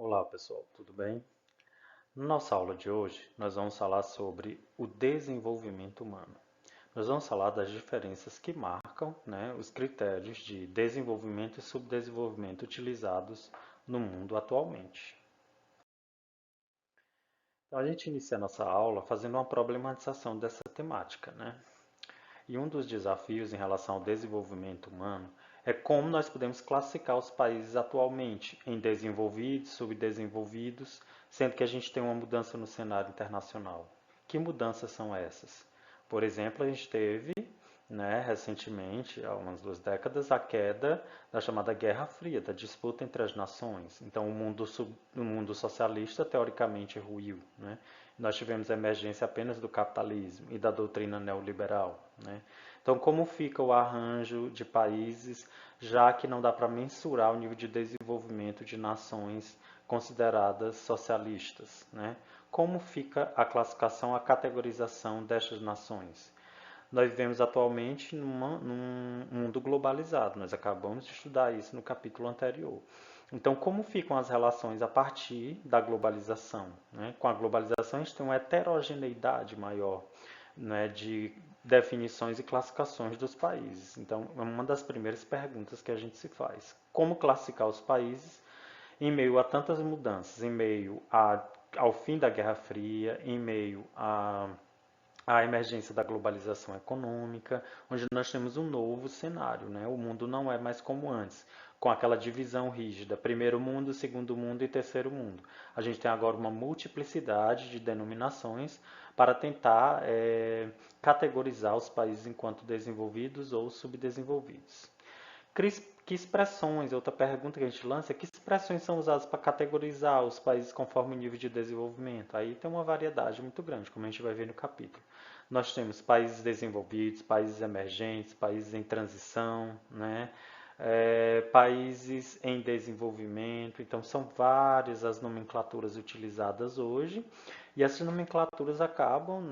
Olá pessoal, tudo bem? Na nossa aula de hoje, nós vamos falar sobre o desenvolvimento humano. Nós vamos falar das diferenças que marcam, os critérios de desenvolvimento e subdesenvolvimento utilizados no mundo atualmente. Então, a gente inicia a nossa aula fazendo uma problematização dessa temática, E um dos desafios em relação ao desenvolvimento humano é como nós podemos classificar os países atualmente em desenvolvidos, subdesenvolvidos, sendo que a gente tem uma mudança no cenário internacional. Que mudanças são essas? Por exemplo, a gente teve, recentemente, há umas 2 décadas, a queda da chamada Guerra Fria, da disputa entre as nações. Então, o mundo socialista teoricamente ruiu, Nós tivemos a emergência apenas do capitalismo e da doutrina neoliberal, Então, como fica o arranjo de países, já que não dá para mensurar o nível de desenvolvimento de nações consideradas socialistas, Como fica a classificação, a categorização destas nações? Nós vivemos atualmente num mundo globalizado, nós acabamos de estudar isso no capítulo anterior. Então, como ficam as relações a partir da globalização? Com a globalização, a gente tem uma heterogeneidade maior, de definições e classificações dos países. Então, é uma das primeiras perguntas que a gente se faz. Como classificar os países em meio a tantas mudanças, ao fim da Guerra Fria, em meio a emergência da globalização econômica, onde nós temos um novo cenário, O mundo não é mais como antes, com aquela divisão rígida, primeiro mundo, segundo mundo e terceiro mundo. A gente tem agora uma multiplicidade de denominações para tentar categorizar os países enquanto desenvolvidos ou subdesenvolvidos. Que expressões, outra pergunta que a gente lança é que expressões são usadas para categorizar os países conforme o nível de desenvolvimento? Aí tem uma variedade muito grande, como a gente vai ver no capítulo. Nós temos países desenvolvidos, países emergentes, países em transição, países em desenvolvimento. Então, são várias as nomenclaturas utilizadas hoje, e essas nomenclaturas acabam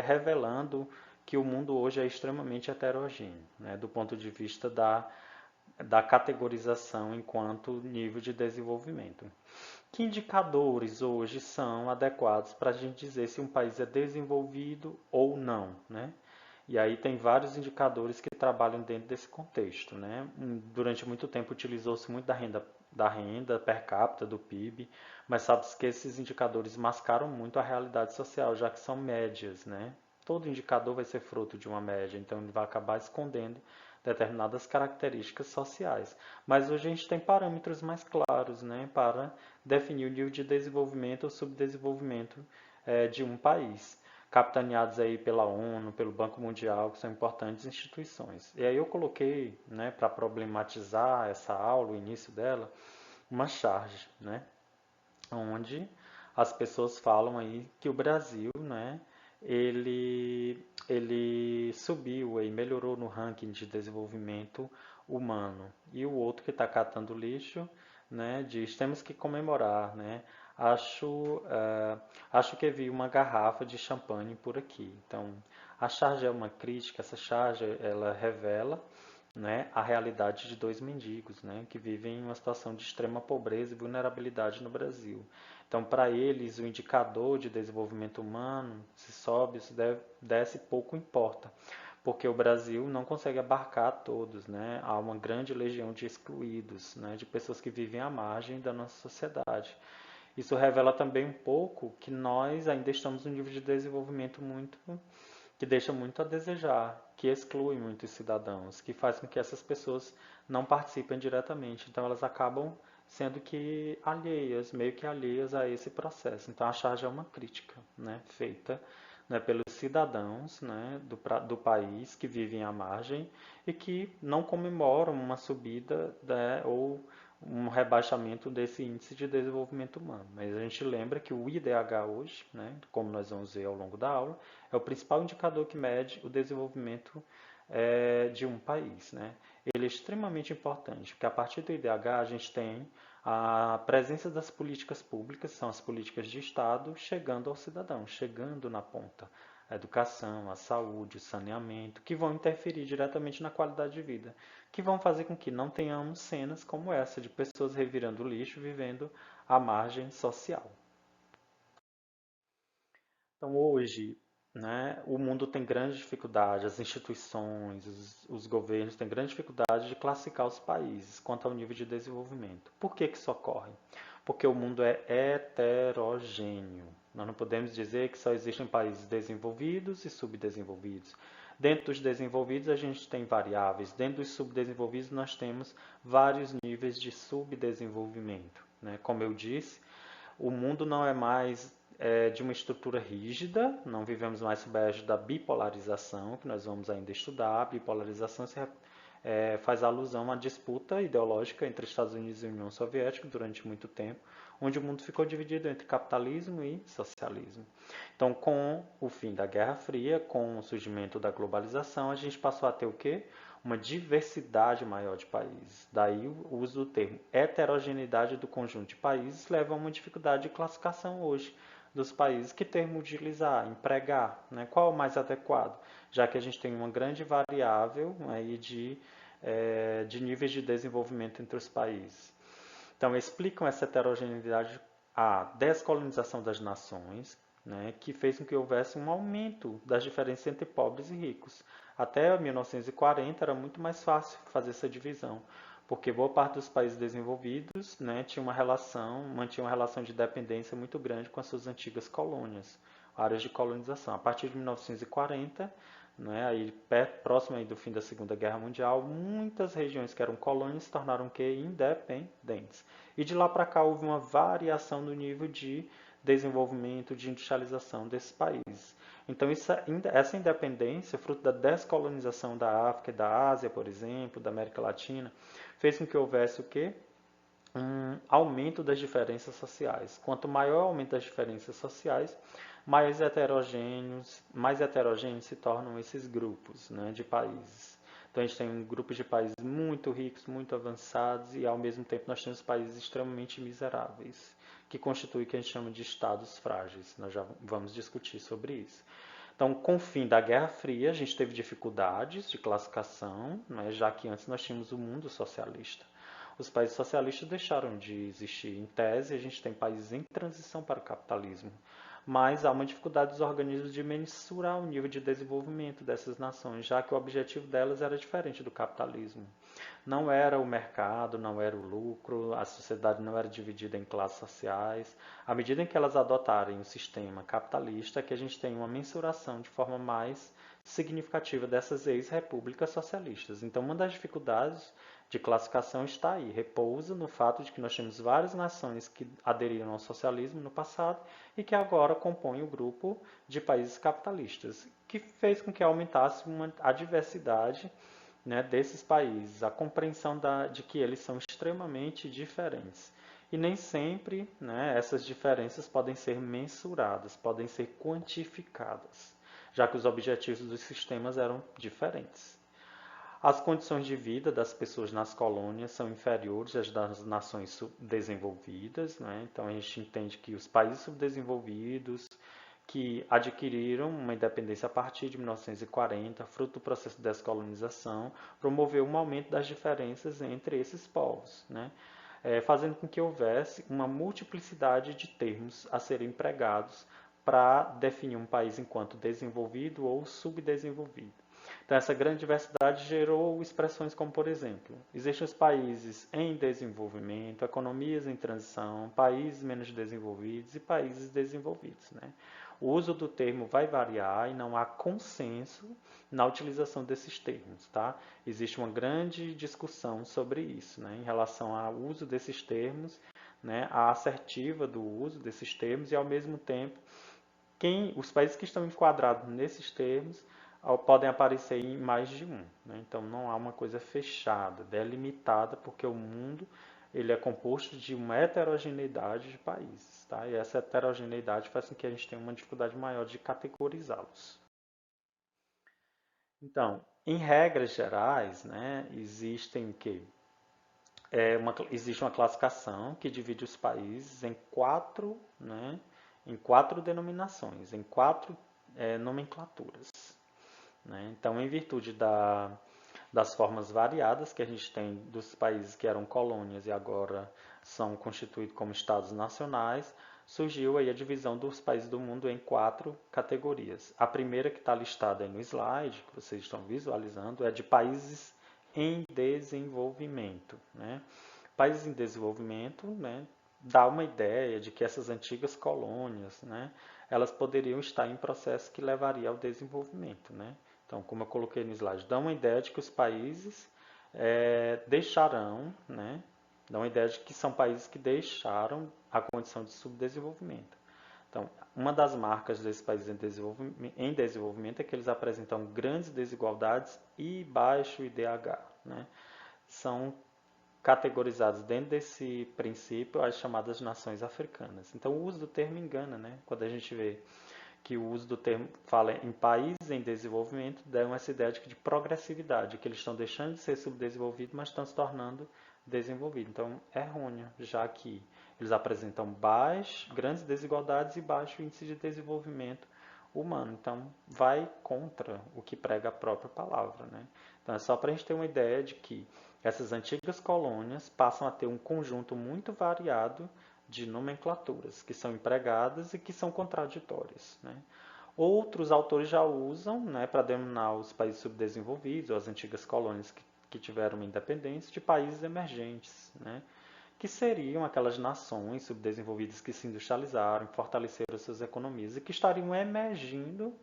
revelando que o mundo hoje é extremamente heterogêneo, do ponto de vista da categorização enquanto nível de desenvolvimento. Que indicadores hoje são adequados para a gente dizer se um país é desenvolvido ou não, E aí tem vários indicadores que trabalham dentro desse contexto, Durante muito tempo utilizou-se muito da renda per capita, do PIB, mas sabe-se que esses indicadores mascaram muito a realidade social, já que são médias, Todo indicador vai ser fruto de uma média, então ele vai acabar escondendo determinadas características sociais. Mas hoje a gente tem parâmetros mais claros, para definir o nível de desenvolvimento ou subdesenvolvimento de um país, capitaneados aí pela ONU, pelo Banco Mundial, que são importantes instituições. E aí eu coloquei, para problematizar essa aula, o início dela, uma charge, onde as pessoas falam aí que o Brasil, ele subiu e melhorou no ranking de desenvolvimento humano. E o outro que está catando lixo, diz temos que comemorar, Acho que vi uma garrafa de champanhe por aqui. Então, a charge é uma crítica. Essa charge ela revela, a realidade de dois mendigos, que vivem em uma situação de extrema pobreza e vulnerabilidade no Brasil. Então, para eles, o indicador de desenvolvimento humano, se sobe, se desce, pouco importa, porque o Brasil não consegue abarcar todos, Há uma grande legião de excluídos, de pessoas que vivem à margem da nossa sociedade. Isso revela também um pouco que nós ainda estamos em um nível de desenvolvimento que deixa muito a desejar, que exclui muitos cidadãos, que faz com que essas pessoas não participem diretamente. Então elas acabam sendo que alheias, meio que alheias a esse processo. Então a charge é uma crítica, feita pelos cidadãos do país que vivem à margem e que não comemoram uma subida ou um rebaixamento desse índice de desenvolvimento humano. Mas a gente lembra que o IDH hoje, como nós vamos ver ao longo da aula, é o principal indicador que mede o desenvolvimento de um país. Ele é extremamente importante, porque a partir do IDH a gente tem a presença das políticas públicas, são as políticas de Estado, chegando ao cidadão, chegando na ponta. a educação, a saúde, o saneamento, que vão interferir diretamente na qualidade de vida, que vão fazer com que não tenhamos cenas como essa de pessoas revirando lixo, vivendo à margem social. Então, hoje, né, o mundo tem grande dificuldade, as instituições, os governos têm grande dificuldade de classificar os países quanto ao nível de desenvolvimento. Por que que isso ocorre? Porque o mundo é heterogêneo. Nós não podemos dizer que só existem países desenvolvidos e subdesenvolvidos. Dentro dos desenvolvidos, a gente tem variáveis. Dentro dos subdesenvolvidos, nós temos vários níveis de subdesenvolvimento, né? Como eu disse, o mundo não é mais de uma estrutura rígida, não vivemos mais sob a égide da bipolarização, que nós vamos ainda estudar. A bipolarização faz alusão à disputa ideológica entre Estados Unidos e União Soviética durante muito tempo, onde o mundo ficou dividido entre capitalismo e socialismo. Então, com o fim da Guerra Fria, com o surgimento da globalização, a gente passou a ter o quê? Uma diversidade maior de países. Daí o uso do termo heterogeneidade do conjunto de países leva a uma dificuldade de classificação hoje dos países. Que termo utilizar, empregar, né? Qual é o mais adequado? Já que a gente tem uma grande variável aí de níveis de desenvolvimento entre os países. Então, explicam essa heterogeneidade a descolonização das nações, né, que fez com que houvesse um aumento das diferenças entre pobres e ricos. Até 1940 era muito mais fácil fazer essa divisão, porque boa parte dos países desenvolvidos, né, mantinha uma relação de dependência muito grande com as suas antigas colônias, áreas de colonização. A partir de 1940, né, aí, próximo aí do fim da Segunda Guerra Mundial, muitas regiões que eram colônias se tornaram que independentes. E de lá para cá houve uma variação no nível de desenvolvimento, de industrialização desses países. Então, essa independência, fruto da descolonização da África e da Ásia, por exemplo, da América Latina, fez com que houvesse o quê? Um aumento das diferenças sociais. Quanto maior o aumento das diferenças sociais, mais heterogêneos se tornam esses grupos, né, de países. Então a gente tem um grupo de países muito ricos, muito avançados, e ao mesmo tempo nós temos países extremamente miseráveis, que constituem o que a gente chama de estados frágeis. Nós já vamos discutir sobre isso. Então, com o fim da Guerra Fria, a gente teve dificuldades de classificação, né, já que antes nós tínhamos o mundo socialista. Os países socialistas deixaram de existir. Em tese, a gente tem países em transição para o capitalismo, mas há uma dificuldade dos organismos de mensurar o nível de desenvolvimento dessas nações, já que o objetivo delas era diferente do capitalismo. Não era o mercado, não era o lucro, a sociedade não era dividida em classes sociais. À medida em que elas adotarem o sistema capitalista, é que a gente tem uma mensuração de forma mais significativa dessas ex-repúblicas socialistas. Então, uma das dificuldades de classificação está aí, repousa no fato de que nós temos várias nações que aderiram ao socialismo no passado e que agora compõem o grupo de países capitalistas, que fez com que aumentasse a diversidade, né, desses países, a compreensão de que eles são extremamente diferentes. E nem sempre, né, essas diferenças podem ser mensuradas, podem ser quantificadas, já que os objetivos dos sistemas eram diferentes. As condições de vida das pessoas nas colônias são inferiores às das nações subdesenvolvidas, né? Então a gente entende que os países subdesenvolvidos que adquiriram uma independência a partir de 1940, fruto do processo de descolonização, promoveu um aumento das diferenças entre esses povos, né? Fazendo com que houvesse uma multiplicidade de termos a serem empregados para definir um país enquanto desenvolvido ou subdesenvolvido. Então, essa grande diversidade gerou expressões como, por exemplo, existem os países em desenvolvimento, economias em transição, países menos desenvolvidos e países desenvolvidos, né? O uso do termo vai variar e não há consenso na utilização desses termos, tá? Existe uma grande discussão sobre isso, né, em relação ao uso desses termos, né, a assertiva do uso desses termos e, ao mesmo tempo, os países que estão enquadrados nesses termos podem aparecer em mais de um, né? Então não há uma coisa fechada, delimitada, porque o mundo ele é composto de uma heterogeneidade de países, tá? E essa heterogeneidade faz com que a gente tenha uma dificuldade maior de categorizá-los. Então, em regras gerais, né, existe uma classificação que divide os países em quatro, né, em quatro denominações, em quatro nomenclaturas, né? Então, em virtude das formas variadas que a gente tem dos países que eram colônias e agora são constituídos como estados nacionais, surgiu aí a divisão dos países do mundo em 4 categorias. A primeira que está listada aí no slide, que vocês estão visualizando, é de países em desenvolvimento, né? Países em desenvolvimento, né, dá uma ideia de que essas antigas colônias, né, elas poderiam estar em processo que levaria ao desenvolvimento, né? Então, como eu coloquei no slide, dá uma ideia de que os países deixarão, né, dá uma ideia de que são países que deixaram a condição de subdesenvolvimento. Então, uma das marcas desses países em desenvolvimento é que eles apresentam grandes desigualdades e baixo IDH, né? São categorizados dentro desse princípio as chamadas nações africanas. Então, o uso do termo engana, né? Quando a gente vê que o uso do termo fala em países em desenvolvimento, dá essa ideia de progressividade, que eles estão deixando de ser subdesenvolvidos, mas estão se tornando desenvolvidos. Então, é errôneo, já que eles apresentam grandes desigualdades e baixo índice de desenvolvimento humano. Então, vai contra o que prega a própria palavra, né? Então, é só para a gente ter uma ideia de que essas antigas colônias passam a ter um conjunto muito variado de nomenclaturas que são empregadas e que são contraditórias, né? Outros autores já usam, né, para denominar os países subdesenvolvidos ou as antigas colônias que tiveram independência de países emergentes, né, que seriam aquelas nações subdesenvolvidas que se industrializaram, fortaleceram suas economias e que estariam emergindo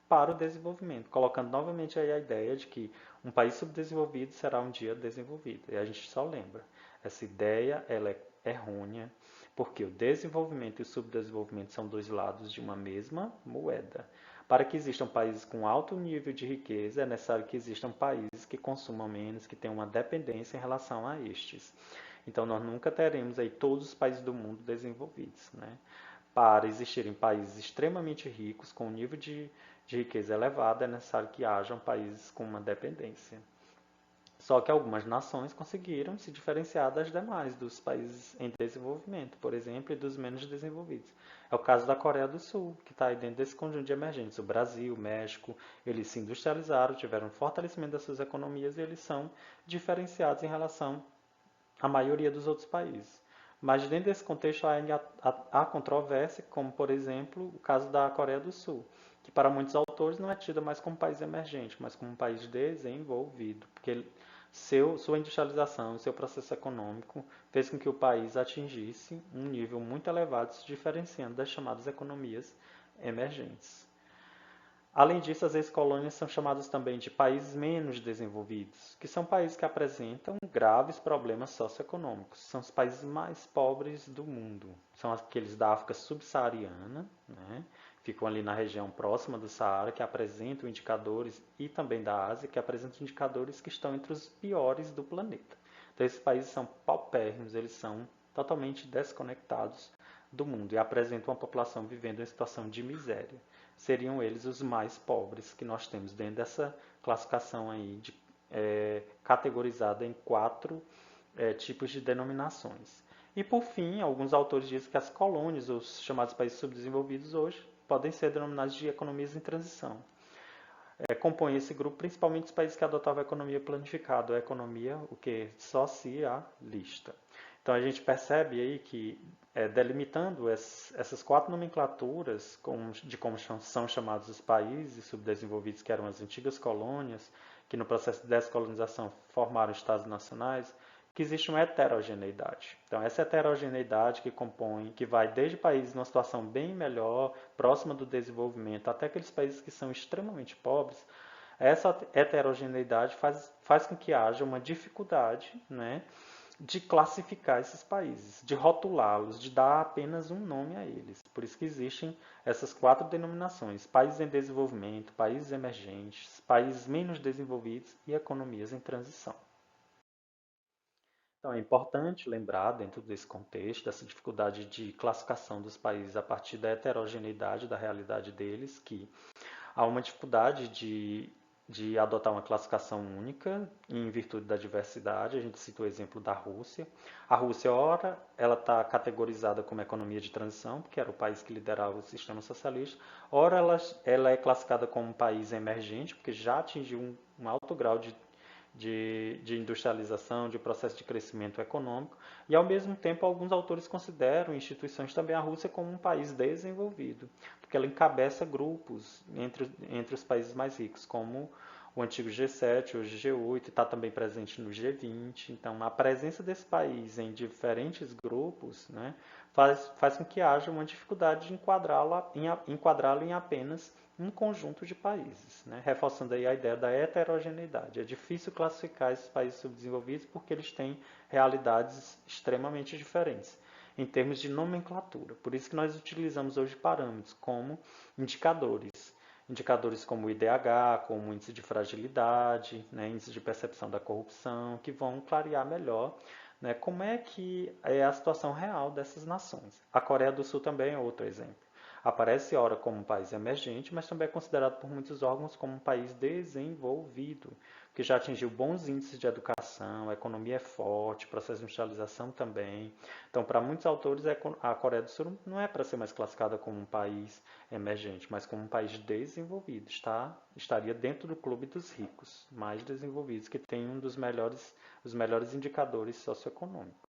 para o desenvolvimento, colocando novamente aí a ideia de que um país subdesenvolvido será um dia desenvolvido. E a gente só lembra, essa ideia ela é errônea, porque o desenvolvimento e o subdesenvolvimento são dois lados de uma mesma moeda. Para que existam países com alto nível de riqueza, é necessário que existam países que consumam menos, que tenham uma dependência em relação a estes. Então, nós nunca teremos aí todos os países do mundo desenvolvidos, né? Para existirem países extremamente ricos, com um nível de riqueza elevado, é necessário que hajam países com uma dependência. Só que algumas nações conseguiram se diferenciar das demais, dos países em desenvolvimento, por exemplo, e dos menos desenvolvidos. É o caso da Coreia do Sul, que está aí dentro desse conjunto de emergentes. O Brasil, o México, eles se industrializaram, tiveram um fortalecimento das suas economias e eles são diferenciados em relação à maioria dos outros países. Mas dentro desse contexto há controvérsia, como por exemplo o caso da Coreia do Sul, que para muitos autores não é tida mais como país emergente, mas como um país desenvolvido, porque sua industrialização, seu processo econômico fez com que o país atingisse um nível muito elevado, se diferenciando das chamadas economias emergentes. Além disso, as ex-colônias são chamadas também de países menos desenvolvidos, que são países que apresentam graves problemas socioeconômicos. São os países mais pobres do mundo. São aqueles da África subsaariana, né? Ficam ali na região próxima do Saara, que apresentam indicadores, e também da Ásia, que apresentam indicadores que estão entre os piores do planeta. Então, esses países são paupérrimos, eles são totalmente desconectados do mundo e apresentam uma população vivendo em situação de miséria. Seriam eles os mais pobres que nós temos dentro dessa classificação aí categorizada em 4 tipos de denominações. E por fim, alguns autores dizem que as colônias, os chamados países subdesenvolvidos hoje, podem ser denominados de economias em transição. Compõe esse grupo principalmente os países que adotavam a economia planificada, a economia o que socialista. Então a gente percebe aí que delimitando essas 4 nomenclaturas de como são chamados os países subdesenvolvidos, que eram as antigas colônias, que no processo de descolonização formaram estados nacionais, que existe uma heterogeneidade. Então essa heterogeneidade que vai desde países numa situação bem melhor, próxima do desenvolvimento, até aqueles países que são extremamente pobres, essa heterogeneidade faz com que haja uma dificuldade, né, de classificar esses países, de rotulá-los, de dar apenas um nome a eles. Por isso que existem essas 4 denominações: países em desenvolvimento, países emergentes, países menos desenvolvidos e economias em transição. Então é importante lembrar, dentro desse contexto, dessa dificuldade de classificação dos países a partir da heterogeneidade da realidade deles, que há uma dificuldade de de adotar uma classificação única em virtude da diversidade. A gente cita o exemplo da Rússia. A Rússia, ora, ela está categorizada como economia de transição, porque era o país que liderava o sistema socialista. Ora, ela é classificada como um país emergente, porque já atingiu um alto grau de industrialização, de processo de crescimento econômico, e ao mesmo tempo alguns autores consideram instituições também a Rússia como um país desenvolvido, porque ela encabeça grupos entre os países mais ricos, como o antigo G7, hoje G8, está também presente no G20. Então, a presença desse país em diferentes grupos, né, faz com que haja uma dificuldade de enquadrá-lo em apenas um conjunto de países, né? Reforçando aí a ideia da heterogeneidade. É difícil classificar esses países subdesenvolvidos porque eles têm realidades extremamente diferentes em termos de nomenclatura. Por isso que nós utilizamos hoje parâmetros como indicadores. Indicadores como o IDH, como o índice de fragilidade, né, índice de percepção da corrupção, que vão clarear melhor, né, como é que é a situação real dessas nações. A Coreia do Sul também é outro exemplo. Aparece ora como um país emergente, mas também é considerado por muitos órgãos como um país desenvolvido, que já atingiu bons índices de educação, a economia é forte, processo de industrialização também. Então, para muitos autores, a Coreia do Sul não é para ser mais classificada como um país emergente, mas como um país desenvolvido. Estaria dentro do clube dos ricos, mais desenvolvidos, que tem os melhores indicadores socioeconômicos.